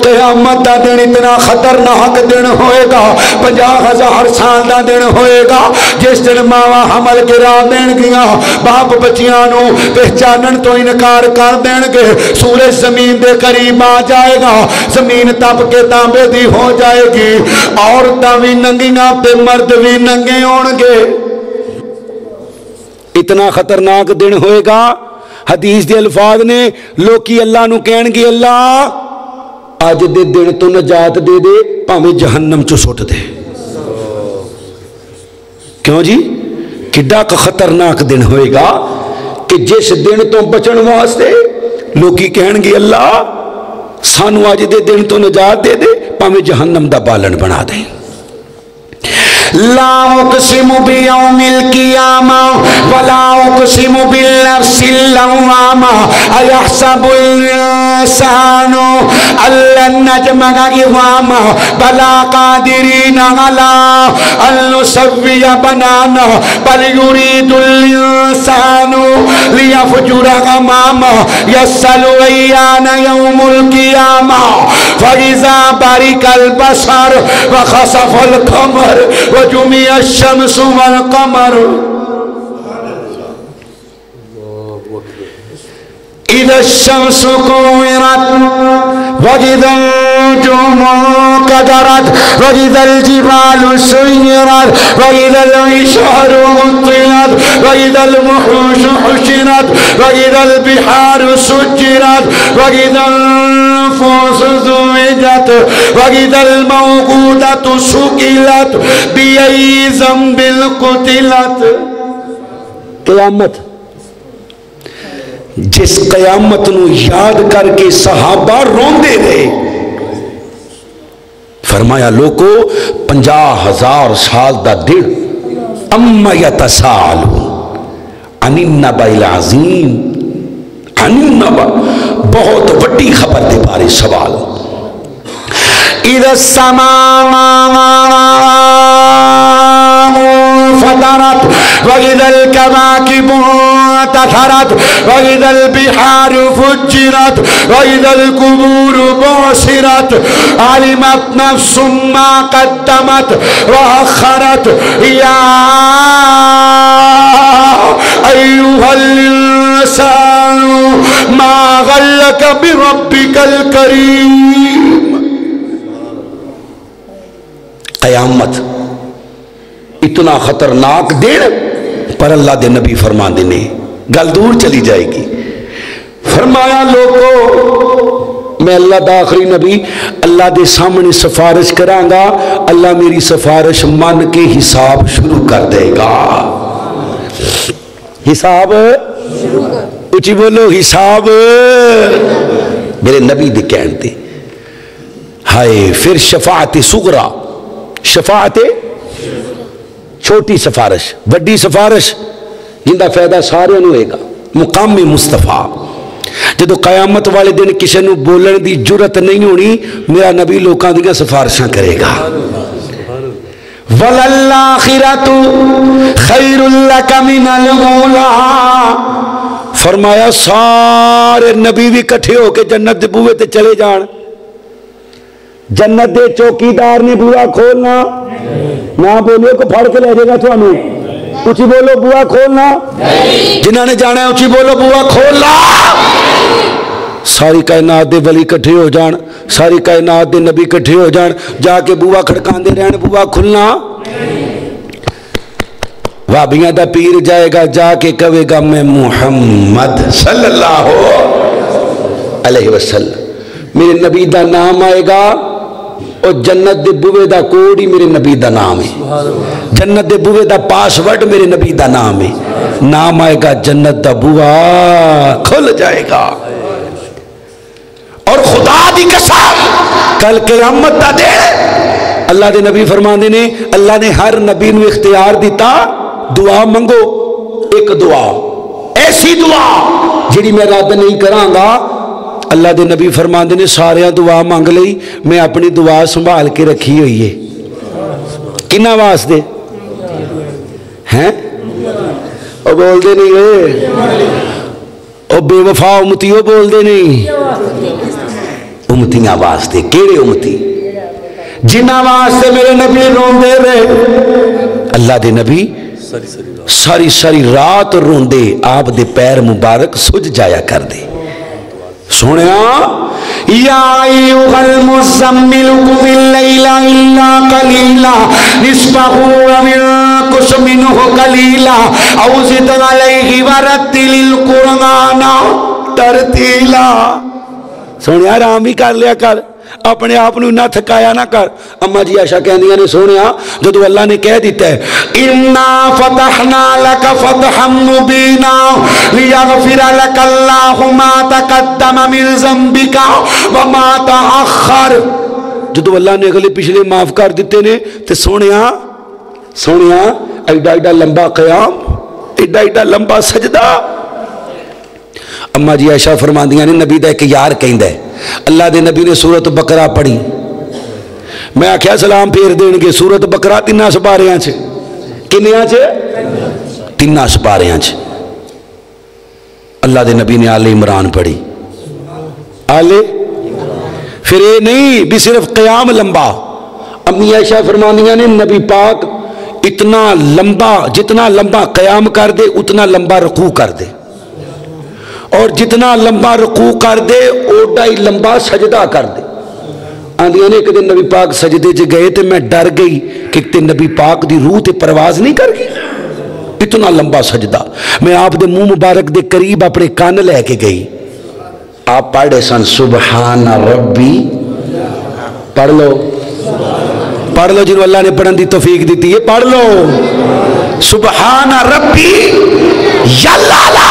قیامت دا دن اتنا خطرناک دن ہوئے گا, 50,000 سال دا دن ہوئے گا جس دن ماواں حمل گرا دین گیا, باپ بچیاں نو پہچانن تو انکار کر دین گے. سورج زمین دے قریب آ جائے گا, زمین تپ کے تانبے دی ہو جائے گی, عورتاں بھی ننگیاں تے مرد بھی ننگے ہون گے. اتنا خطرناک دن ہوئے گا. حدیث دے الفاظ نے لوکی اللہ نو کہن گے اللہ آج دے دن تو نجات دے دے پاویں جہنم چو سٹ دے. کیوں جی؟ کڈا کا خطرناک دن ہوئے گا کہ جس دن تو بچن واسطے لوکی کہن گے اللہ سانو آج دے دن تو نجات دے دے پاویں جہنم دا بالن بنا دے. لا اقسم بیوم القیامہ ولا اقسم بالنفس اللوامہ ایحسب الانسان ان نجمع عظامہ بلا قادرین علی ان نسوی بنانہ بل یرید الانسان لیفجر امامہ یسأل ایان یوم القیامہ فاذا برق البصر وخسف القمر وجمع الشمس والقمر اذا الشمس كورت واذا النجوم انكدرت واذا الجبال سيرت واذا العشار عطلت واذا الوحوش حشرت واذا البحار سجرت واذا النفوس زوجت واذا الموءودة سئلت بأي ذنب قتلت. قیامت جس قیامت نو یاد کر کے صحابہ روندے رہے. فرمایا لوگو 50,000 سال دا دن اما یتساءلون عن النبأ العظیم، عن النبأ بہت وڈی خبر دے بارے سوال. اذا السماء فطرت وإذا الكواكب انتثرت وإذا البحار فجرت وإذا القبور بعثرت علمت نفس ما قدمت وأخرت يا أيها الإنسان ما غرك بربك الكريم. قیامت اتنا خطرناک دن پر اللہ دے نبی فرماندے نے گل دور چلی جائے گی. فرمایا لوگو میں اللہ دا آخری نبی اللہ دے سامنے سفارش کران گا، اللہ میری سفارش مان کے حساب شروع کر دے گا. حساب اچھی بولو، حساب میرے نبی دے کہنتے. ہائے پھر شفاعت صغرا، شفاعت چھوٹی سفارش، بڑی سفارش جن کا فائدہ سارے ہوئے گا. مقام مصطفیٰ جدو قیامت والے دن کسی نو بولن دی جرت نہیں ہونی، میرا نبی لوکاں دیاں سفارشاں کرے گا. وَلَلْآخِرَةُ خَيْرٌ لَكَ مِنَ الْأُولَىٰ. فرمایا سارے نبی بھی کٹھے ہو کے جنت دے بوئے تے چلے جان. جنت دے چوکیدار نے بوا کھولنا نہ بولو کو پھڑ کے لے جائے گا تھانو. اچھی بولو بوا کھولنا. جنہوں نے جانا ہے اچھی بولو بوا کھولنا. ساری کائنات دے ولی کٹھے ہو جان، ساری کائنات دے نبی کٹھے ہو جان، جا کے بوا کھڑکان دے رہن بوا کھلنا. وابیاں دا پیر جائے گا، جا کے کہے گا میں محمد صلی اللہ علیہ وسلم، میرے نبی دا نام آئے گا اور جنت دے بوے دا کوڈ ہی میرے نبی دا نام ہے، جنت دے بوے دا پاسورڈ میرے نبی دا نام ہے. نام آئے گا جنت دا بوا کھل جائے گا. اور خدا دی قسم کل قیامت دا دے اللہ دے نبی فرماندے نے اللہ نے ہر نبی نو اختیار دیتا دعا منگو. ایک دعا ایسی دعا جڑی میں رد نہیں کراں گا. اللہ دے نبی فرماندے نے سارے دعا مانگ لئی، میں اپنی دعا سنبھال کے رکھی ہوئی ہے. کنہ واسطے ہیں او بول دے نہیں ہے او بے وفا امتیو بول دے نہیں. امتیاں واسطے کیڑے امتی؟ جنہ واسطے میرے نبی روندے رہے. اللہ دے نبی ساری ساری رات روندے، آپ دے پیر مبارک سج جایا کر دے. سنیا یا ایھا المزمل قم اللیل الا قلیلا نصفہ او انقص منہ قلیلا او زد علیہ ورتل القرآن ترتیلا. سنیا آرام بھی کر لیا کر، اپنے آپ نہ تھکایا نہ کر. اما جی عائشہ کہندیاں نے سونیا جدو اللہ نے کہہ دیتا ہے انا فتحنا لک فتحا مبینا لیغفر لک اللہ ما تقدم من ذنبک وما تاخر، جدو اللہ نے اگلے پچھلے معاف کر دیتے نے تے سونیا ایڈا ایڈا لمبا قیام، ایڈا ایڈا لمبا سجدہ. اما جی عائشہ فرماندیاں نے نبی دا ایک یار کہندا ہے اللہ دے نبی نے سورۃ بقرہ پڑھی، میں آکھیا سلام پھیر دین گے. سورۃ بقرہ 3 سپاریاں چ کنیاں چ 3 سپاریاں چ. اللہ دے نبی نے آل عمران پڑھی. آلے پھر یہ نہیں بھی صرف قیام لمبا. امی عائشہ فرماندیاں نے نبی پاک اتنا لمبا، جتنا لمبا قیام کر دے اتنا لمبا رکوع کر دے، اور جتنا لمبا رکوع کر دے اوڈا ہی لمبا سجدہ کر دے. آندیاں نے ایک دن نبی پاک سجدے چ گئے تے میں ڈر گئی کہ نبی پاک دی روح تے پرواز نہیں کر گئی، اتنا لمبا سجدہ. میں آپ دے منہ مبارک دے قریب اپنے کان لے کے گئی. آپ پڑھے سن سبحان ربی، پڑھ لو جنہوں اللہ نے پڑھن دی توفیق دیتی ہے، پڑھ لو سبحان ربی یلالا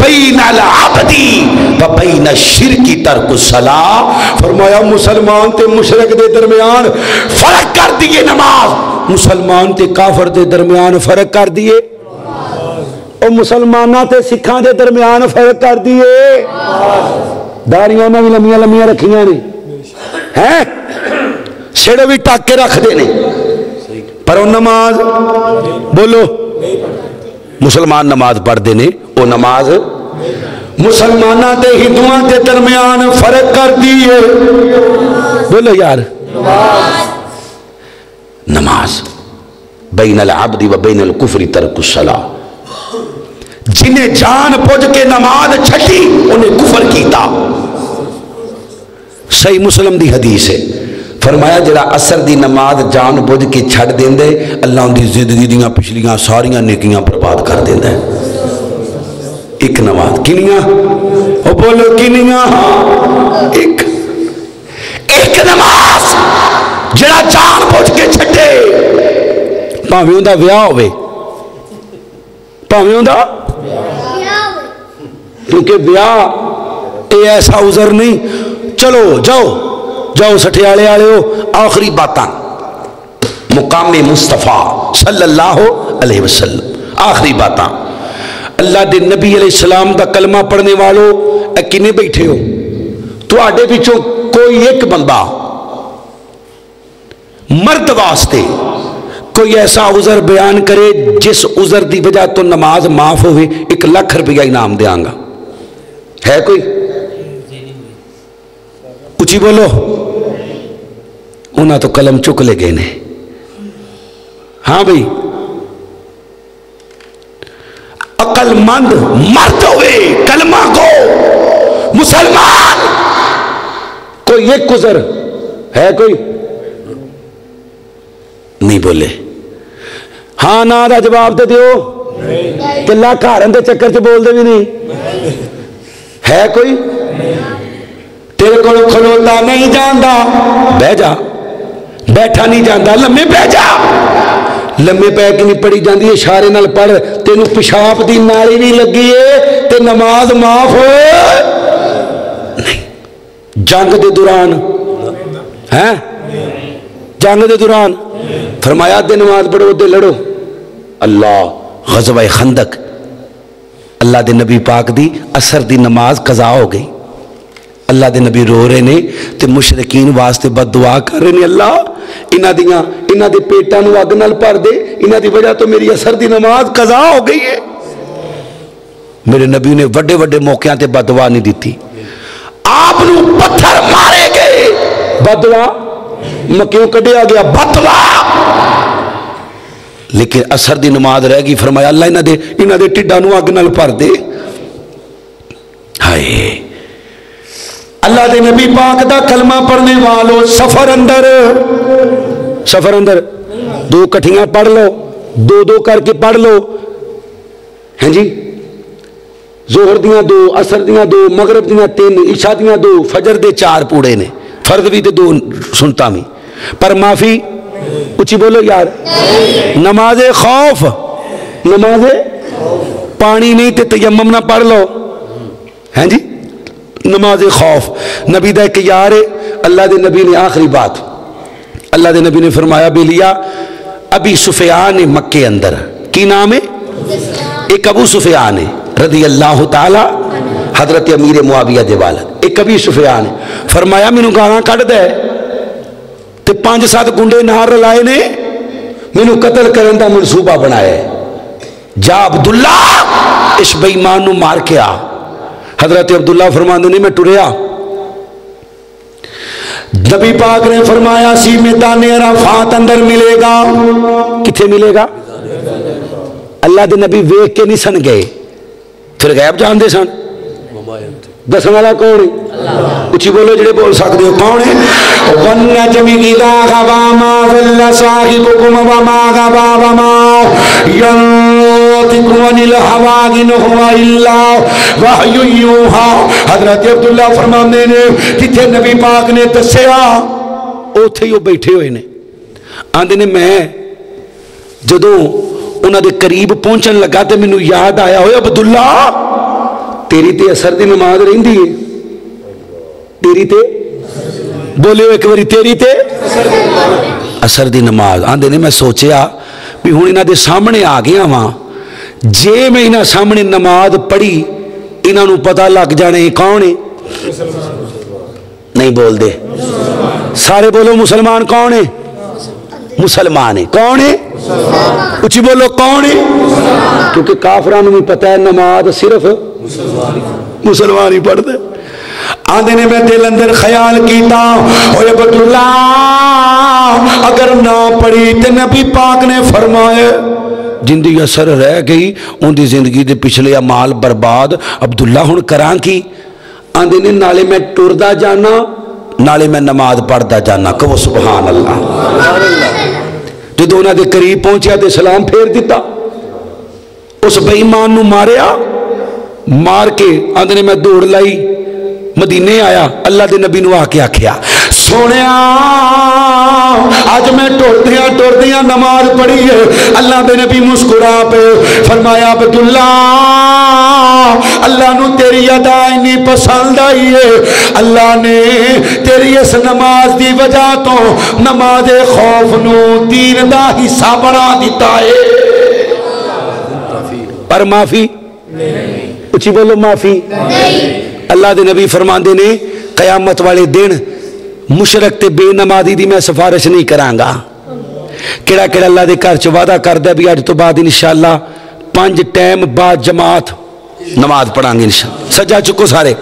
بین العبد و بین الشرک ترک الصلاۃ، فرمایا مسلمان تے مشرک دے درمیان فرق کر دیے نماز، مسلمان تے کافر دے درمیان فرق کر دیے، اور مسلمانہ تے سکھاں دے درمیان فرق کر دیے۔ داڑیاں میں بھی لمیاں لمیاں رکھیاں نے ہیں، سڑے بھی ٹاک کے رکھ دینے، پر وہ نماز بولو مسلمان نماز پڑھ دینے، وہ نماز مسلمانہ تے ہندوؤں کے درمیان فرق کر دیے، بولو یار نماز بین العبد و بین الکفر ترک الصلاۃ، جنہیں جان پوجھ کے نماز چھٹی انہیں کفر کیتا۔ صحیح مسلم دی حدیث ہے، فرمایا جڑا عصر دی نماز جان بوجھ کے چھڑ دیندے اللہ ان دی زندگی دیاں پچھلیاں ساریاں نیکیاں برباد کر دیندے۔ ایک نماز کنیاں، او بولو کنیاں، ایک نماز جڑا جان بوجھ کے چھٹے، پاویں اوندا ویاہ ہوئے، پاویں اوندا، کیونکہ بیاہ اے ایسا عذر نہیں، چلو جاؤ سٹھیالے آلے ہو، آخری باتاں مقام مصطفیٰ صلی اللہ علیہ وسلم، آخری باتاں اللہ دے نبی علیہ السلام دا کلمہ پڑھنے والوں اے کنے بیٹھے ہو، تو آڈے بچوں کوئی ایک بندہ مرد واسطے کوئی ایسا عذر بیان کرے جس عذر دی وجہ تو نماز معاف ہوئے، 1 لاکھ روپیہ انعام دیاں گا، ہے کوئی؟ اچھی بولو، انہاں تو قلم چک لے گئے نے، ہاں بھئی عقل مند مرد ہوئے کلمہ کو مسلمان کوئی ایک عذر ہے، کوئی نہیں بولے، ہاں نا دا جواب دے دیو، کہ لاکھ ہارن دے چکر سے بول دے بھی نہیں، ہے کوئی؟ تیرے کو کھلوتا نہیں جاندہ بہ جا، بیٹھا نہیں جاندہ لمحے بہ جا، لمحے پہ کی نہیں پڑی جاندی، اشارے نال پڑھ، تینو پیشاب دی نالی نہیں لگی ہے تے نماز معاف ہو نہیں۔ جنگ دے دوران ہیں، جنگ دے دوران فرمایا دے نماز پڑھو دے لڑو، اللہ غزوہ خندق اللہ دے نبی پاک دی عصر دی نماز قضا ہو گئی، اللہ دے نبی رو رہے نے تے مشرکین واسطے بد دعا کر رہے نے، اللہ انہاں دے پیٹاں نو اگ نال بھر دے، انہاں دی وجہ تو میری عصر دی نماز قضا ہو گئی ہے۔ میرے نبی نے وڈے وڈے موقعوں تے بد دعا نہیں دیتی، آپ نو پتھر مارے گئے، بد دعا مکیوں کڈیا گیا، بد دعا، لیکن عصر دی نماز رہ گئی، فرمایا اللہ انہاں دے ٹڈاں نو اگ نال بھر دے۔ ہائے اللہ دے نبی پاک دا کلمہ پڑھنے والو سفر اندر 2 کٹھیاں پڑھ لو، 2 کر کے پڑھ لو، ہیں جی، ظہر دیاں 2، عصر دیاں 2، مغرب دیاں 3، عشاء دیاں 2، فجر دے 4 پوڑے نے، فرض بھی تے 2 سنتا بھی، پر معافی اچھی بولو یار، نماز خوف، نماز پانی نہیں تے تیمم نہ پڑھ لو، ہیں جی، نماز خوف نبی دا ایک یار ہے، اللہ دے نبی نے آخری بات، اللہ دے نبی نے فرمایا بیلیا ابی سفیان مکے اندر، کی نام ہے؟ ایک ابو سفیان ہے رضی اللہ تعالی، حضرت امیر معاویہ دے والد، ایک ابی سفیان ہے، فرمایا مینوں گالاں کڈ دے تے 5-7 گنڈے نال رلائے نے مینوں قتل کرن دا منصوبہ بنایا ہے، جا عبداللہ اس بے ایمان نو مار کے آ۔ حضرت عبداللہ فرماندے نہیں میں ٹریا، نبی پاک نے فرمایا سی میدان عرفات اندر ملے گا، کتھے ملے گا؟ اللہ دے نبی ویکھ کے نہیں سن گئے، پھر غیب جان دے سن، دسن والا کون ہے؟ اچھی بولو جڑے بول سکتے ہو، کون ہے؟ وَالنَّجْمِ إِذَا غَوَا مَا ضَلَّ صَاحِبُكُمْ وَمَا غَوَا وَمَا يَنطِقُ عَنِ الْهَوَىٰ إِنْ هُوَ إِلَّا وَحْيٌ يُوحَىٰ۔ حضرت عبداللہ فرماندے نے جتھے نبی پاک نے دسیا اوتھے ہی وہ بیٹھے ہوئے نے، آندے نے میں جدوں انہاں دے قریب پہنچن لگا تے مینوں یاد آیا ہوئے عبداللہ تیری تے اثر دی نماز رہندی ہے تیری تے بولے ایک باری تیری تے اثر دی نماز آندے نے میں سوچیا بھی ہوں انہاں دے سامنے آ گیا وہاں جے میں انہاں سامنے نماز پڑھی انہاں نو پتہ لگ جانے کون ہے نہیں بول دے سارے بولو مسلمان کون ہے مسلمان ہے کون ہے اچھی بولو کون ہے کیونکہ کافران میں پتہ ہے نماز صرف مسلمان ہی پڑھتے آندے نے میں دل اندر خیال کیتا اوے عبداللہ اگر نہ پڑھی تے نبی پاک نے فرمائے جندی اثر رہ گئی ان دی زندگی دے پچھلے اعمال برباد عبداللہ ہن کراں کی آندے نے نالے میں ٹردا جانا نالے میں نماز پڑھدا جانا کہو سبحان اللہ جدو انہاں دے قریب پہنچیا تے سلام پھیر دیتا اس بے ایمان نو ماریا مار کے آندے نے میں دوڑ لائی مدینے آیا اللہ دے نبی نو آ کے آکھیا سونیا آج میں ٹردیاں نماز پڑھی ہے اللہ دے نبی مسکرا پہ فرمایا عبداللہ اللہ نو تیری ادا اتنی پسند آئی ہے اللہ نے تیری اس نماز دی وجہ تو نماز خوف نو دین دا حصہ بنا دیتا ہے پر معافی اچھی بولو معافی اللہ دے نبی فرماندے نے قیامت والے دن مشرک تے بے نمازی دی میں سفارش نہیں کرانگا کیڑا کیڑا اللہ دے گھر چ وعدہ کردہ بھی اج تو بعد انشاءاللہ 5 ٹائم بعد جماعت نماز پڑھیں گے انشاءاللہ سجا چکو سارے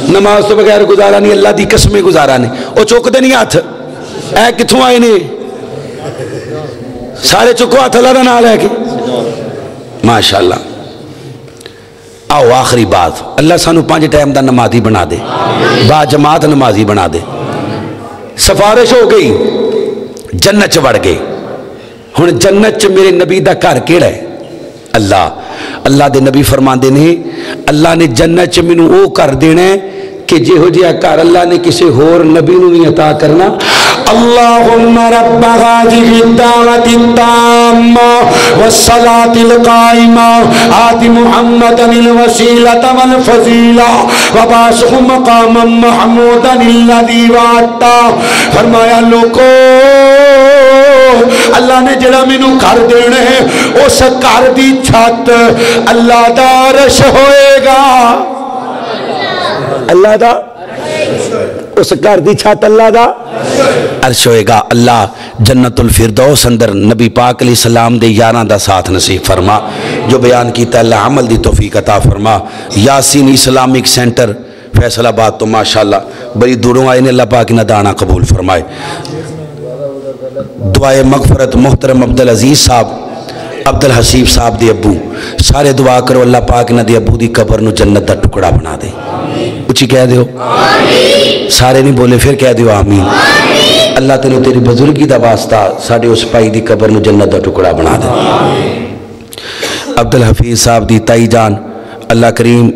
نماز تو بغیر گزارا نہیں اللہ دی قسمیں گزارا نہیں او چوک دے نہیں ہاتھ اے کتھوں آئے نے سارے چکو ہاتھ اللہ دا نال ہے کہ ماشاءاللہ آؤ آخری بات اللہ سانو 5 ٹائم دا نمازی بنا دے با جماعت نمازی بنا دے سفارش ہو گئی جنت وڑ گئے ہن جنت میرے نبی دا گھر کیڑا ہے اللہ دے نبی فرماندے نے اللہ نے جنت مینوں او کر دینا ہے کہ جہو جہا گھر اللہ نے کسی ہور نبی نو نہیں عطا کرنا اللہم رب هذه الدعوة التامة والصلاة القائمة آت محمدا الوسيلة والفضيلة وبعثه مقاما محمودا الذي وعدته فرمایا لوگو اللہ نے جڑا مینوں گھر دینا ہے اس گھر دی چھت اللہ دا عرش ہوئے گا اللہ دا اس گھر دی چھت اللہ دا عرش ہوئے گا اللہ جنت الفردوس اندر نبی پاک علیہ السلام دے یاراں دا ساتھ نصیب فرما جو بیان کیتا اللہ عمل دی توفیق عطا فرما یاسین اسلامک سینٹر فیصل آباد تو ماشاءاللہ بڑی دوروں آئے نے اللہ پاک نہ دانا قبول فرمائے دعائے مغفرت محترم عبدالعزیز صاحب عبدالحسیب صاحب دے ابو سارے دعا کرو اللہ پاک نہ دے ابو دی قبر نو جنت دا ٹکڑا بنا دے اچھی کہہ دیو سارے نہیں بولے پھر کہہ دیو آمین اللہ تیرے تیری بزرگی دا واسطہ ساڑھے اس پائی دی قبر نو جنت دا ٹکڑا بنا دے عبدالحفیظ صاحب دی تائی جان اللہ کریم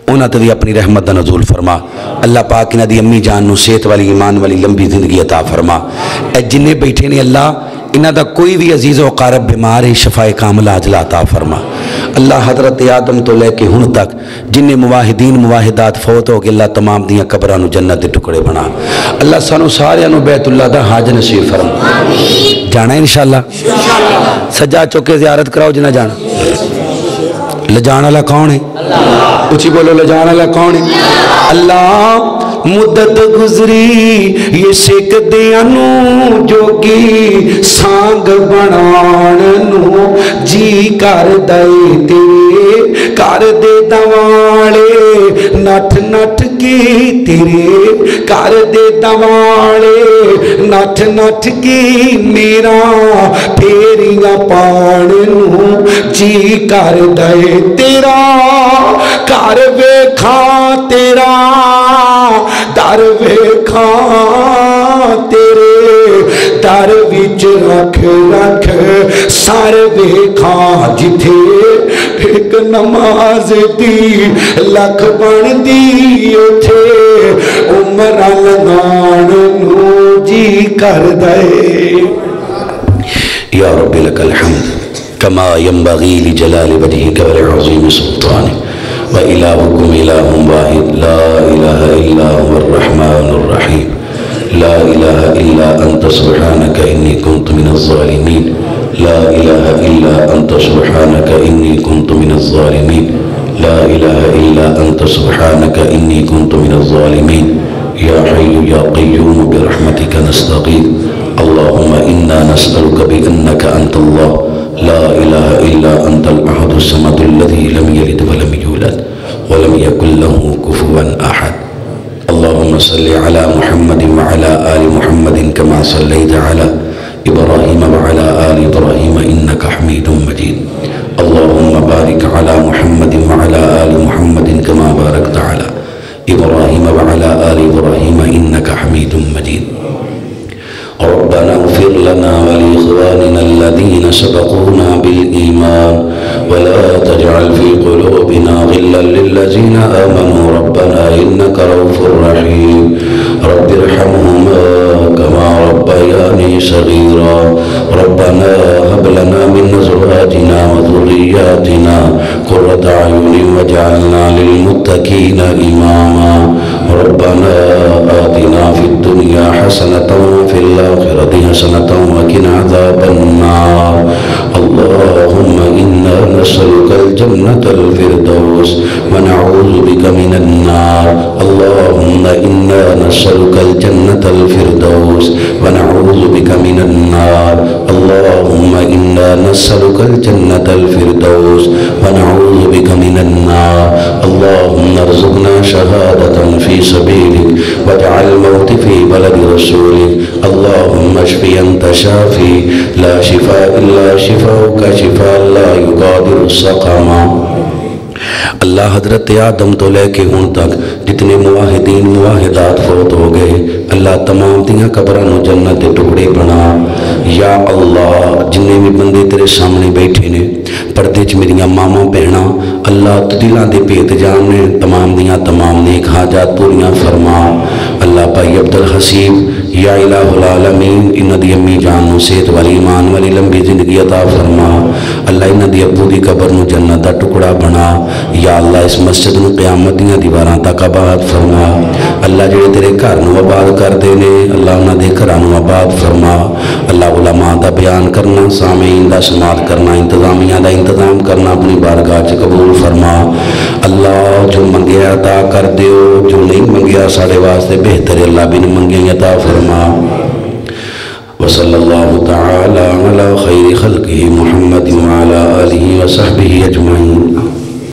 انہاں تے بھی اپنی رحمت دا نزول فرما اللہ پاک انہاں دی امی جان نو صحت والی ایمان والی لمبی زندگی عطا فرما اے جنہیں بیٹھے نے اللہ انہاں دا کوئی بھی عزیز و قارب بیمار ہے شفائے کامل عاجلہ عطا فرما اللہ حضرت آدم تو لے کے ہن تک جنہیں مواحدین مواحدات فوت ہو گئے اللہ تمام دیاں قبراں نو جنت دے ٹکڑے بنا اللہ سانو سارے نو بیت اللہ دا حاج نصیب فرما جانا ہے انشاءاللہ سجا چوکے زیارت کراؤ جنہ جانا لجان اللہ کون ہے اچھی بولو لجان اللہ کون ہے اللہ مدت گزری یہ سکھ دیانو جوگی سانگ بنان نو جی کر دائی تیرے کر دے دوالے نٹھ نٹھ کی تیرے کر دے دوالے نٹھ نٹھ کی میرا پھیریاں پان نو جی کر دائی تیرا کر ویکھاں تیرا در ویکھاں تیرے در وچ رکھ رکھ سر ویکھاں جتھے ایک نماز دی لکھ بن دی اٹھے عمر لگان نو جی کر دے یا رب لک الحمد کما ينبغی لجلال وجهک ولعظیم سلطانک وإلهكم إله واحد لا إله إلا هو الرحمن الرحيم لا إله إلا أنت سبحانك إني كنت من الظالمين لا إله إلا أنت سبحانك إني كنت من الظالمين لا إله إلا أنت سبحانك إني كنت من الظالمين يا حي يا قيوم برحمتك نستغيث اللهم إنا نسألك بأنك أنت الله لا إله إلا أنت الأحد الصمد الذي لم يلد ولم يولد ولم يكن له كفوا أحد اللهم صل على محمد وعلى آل محمد كما صليت على إبراهيم وعلى آل إبراهيم إنك حميد مجيد اللهم بارك على محمد وعلى آل محمد كما باركت على إبراهيم وعلى آل إبراهيم إنك حميد مجيد ربنا اغفر لنا ولإخواننا الذين سبقونا بالإيمان ولا تجعل في قلوبنا غلا للذين آمنوا ربنا إنك رؤوف رحيم رب ارحمهما كما ربياني صغيرا ربنا هب لنا من أزواجنا وذرياتنا قرة أعين واجعلنا للمتقين إماما ربنا آتنا في الدنيا حسنة وفي الآخرة حسنة وقنا عذاب النار اللهم إنا نسألك الجنة الفردوس ونعوذ بك من النار اللهم إنا نسألك الجنة الفردوس ونعوذ بك من النار اللهم إنا نسألك الجنة الفردوس ونعوذ بك من النار اللهم ارزقنا شهادة في سبيلك واجعل الموت في بلد رسولك اللهم اشف أنت شافي لا شفاء إلا شفاؤك شفاء لا يغادر سقما اللہ حضرت آدم تو لے کے ہون تک جتنے موحدین موحدات فوت ہو گئے اللہ تمام دیاں قبرانوں جنت دے ٹکڑے بنا یا اللہ جنہیں بھی بندے تیرے سامنے بیٹھے نے پردے چ میریاں ماما بہنا اللہ دلاں دے پیت جانے تمام دیاں تمام نیک حاجات پوریاں فرما اللہ بھائی عبدالحسیب یا الہ العالمین انہاں دی امی جان نو صحت والی ایمان والی لمبی زندگی عطا فرما اللہ انہاں دی ابو دی قبر نو جنت دا ٹکڑا بنا یا اللہ اس مسجد نو قیامت دیاں دیواراں تک آباد فرما اللہ جڑے تیرے گھر نو آباد کر دے نے اللہ انہاں دے گھراں نو آباد فرما اللہ علماء دا بیان کرنا سامعین دا سماعت کرنا انتظامیہ دا انتظام کرنا اپنی بارگاہ چ قبول فرما اللہ جو منگیا عطا کر دیو جو نہیں منگیا ساڑے واسطے بہتر اللہ بھی نہیں منگیا عطا فرما وصلی اللہ تعالی علی خیر خلقہ محمد وعلی آلہ وصحبہ اجمعین